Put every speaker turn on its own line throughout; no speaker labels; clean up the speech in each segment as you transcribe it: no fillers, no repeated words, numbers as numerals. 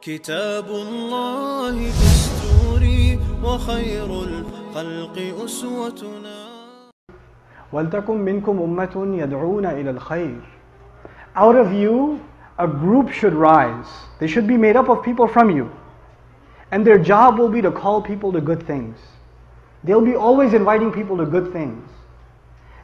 كتاب الله دستوري وخير الخلق أسوتنا
وَلْتَكُمْ مِنْكُمْ أُمَّةٌ يَدْعُونَ إِلَى الْخَيْرِ. Out of you, a group should rise. They should be made up of people from you. And their job will be to call people to good things. They'll be always inviting people to good things.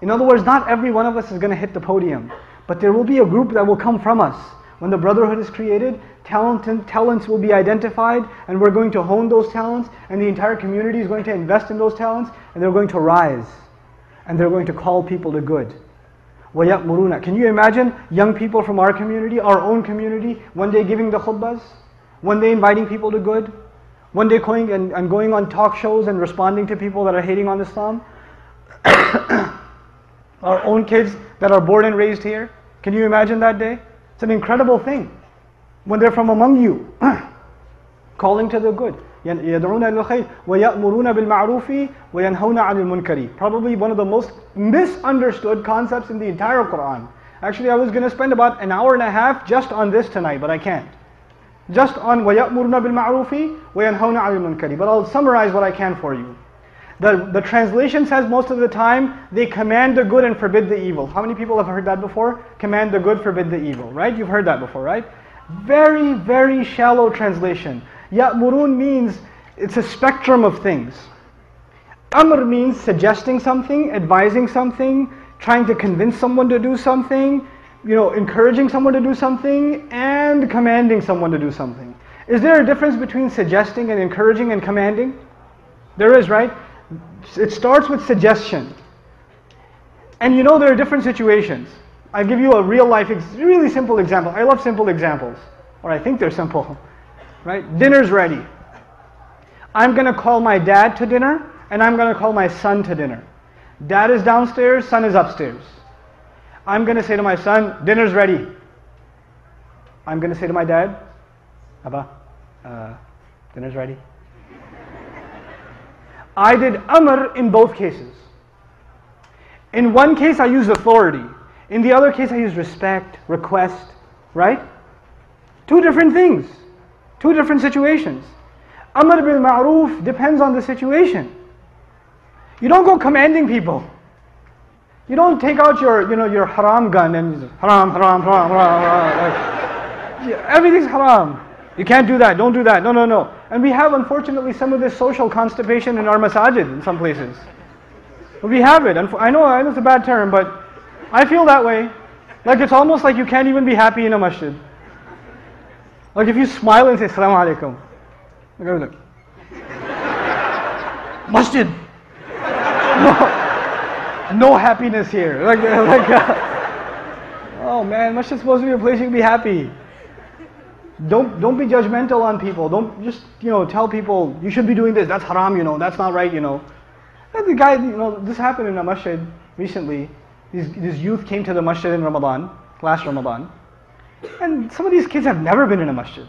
In other words, not every one of us is going to hit the podium, but there will be a group that will come from us. When the brotherhood is created, talents will be identified, and we're going to hone those talents, and the entire community is going to invest in those talents, and they're going to rise. And they're going to call people to good. وَيَأْمُرُونَ. Can you imagine young people from our community, our own community, one day giving the khutbahs, one day inviting people to good, one day going and going on talk shows and responding to people that are hating on Islam? Our own kids that are born and raised here. Can you imagine that day? It's an incredible thing. When they're from among you, calling to the good. يَدْعُونَ إِلَى الْخَيْرِ وَيَأْمُرُونَ بِالْمَعْرُوفِ وَيَنْهَوْنَ عَنِ الْمُنْكَرِ. Probably one of the most misunderstood concepts in the entire Quran. Actually, I was going to spend about an hour and a half just on this tonight, but I can't. Just on وَيَأْمُرُونَ بِالْمَعْرُوفِ وَيَنْهَوْنَ عَنِ الْمُنْكَرِ. But I'll summarize what I can for you. The translation says most of the time, they command the good and forbid the evil. How many people have heard that before? Command the good, forbid the evil, right? You've heard that before, right? Very, very shallow translation. Ya'murun means it's a spectrum of things. Amr means suggesting something, advising something, trying to convince someone to do something, encouraging someone to do something, and commanding someone to do something. Is there a difference between suggesting and encouraging and commanding? There is, right? It starts with suggestion. And there are different situations. I'll give you a real life, really simple example. I love simple examples. Or I think they're simple. Right? Dinner's ready. I'm going to call my dad to dinner, and I'm going to call my son to dinner. Dad is downstairs, son is upstairs. I'm going to say to my son, dinner's ready. I'm going to say to my dad, Abba, dinner's ready. I did amr in both cases. In one case I used authority. In the other case I used respect, request, right? Two different things. Two different situations. Amr bil ma'roof depends on the situation. You don't go commanding people. You don't take out your haram gun and haram, haram, haram, haram. Everything's haram. You can't do that, don't do that, no. And we have, unfortunately, some of this social constipation in our masajid in some places. We have it. I know it's a bad term, but I feel that way. Like it's almost like you can't even be happy in a masjid. Like if you smile and say, Assalamu alaikum. Look. Masjid. No happiness here. Oh man, masjid is supposed to be a place you can be happy. Don't be judgmental on people. Don't just tell people you should be doing this. That's haram. That's not right. And the guy, this happened in a masjid recently. These youth came to the masjid in Ramadan, last Ramadan, and some of these kids have never been in a masjid.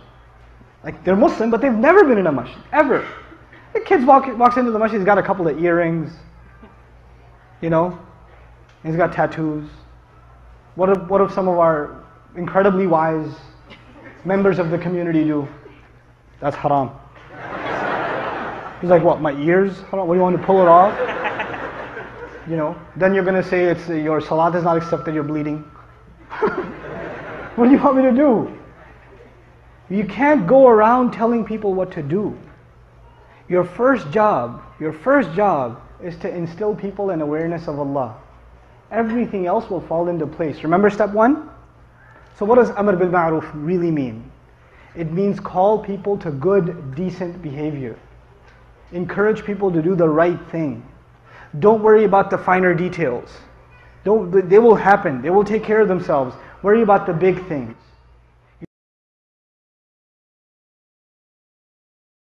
Like they're Muslim, but they've never been in a masjid ever. The kid walks into the masjid. He's got a couple of earrings. He's got tattoos. What if some of our incredibly wise members of the community do? That's haram. He's like, what, my ears? Haram? What, do you want to pull it off? Then you're going to say your salat is not accepted, you're bleeding. What do you want me to do? You can't go around telling people what to do. Your first job is to instill people in awareness of Allah. Everything else will fall into place. Remember step 1? So what does Amr bil Ma'ruf really mean? It means call people to good, decent behavior. Encourage people to do the right thing. Don't worry about the finer details. They will happen. They will take care of themselves. Worry about the big things.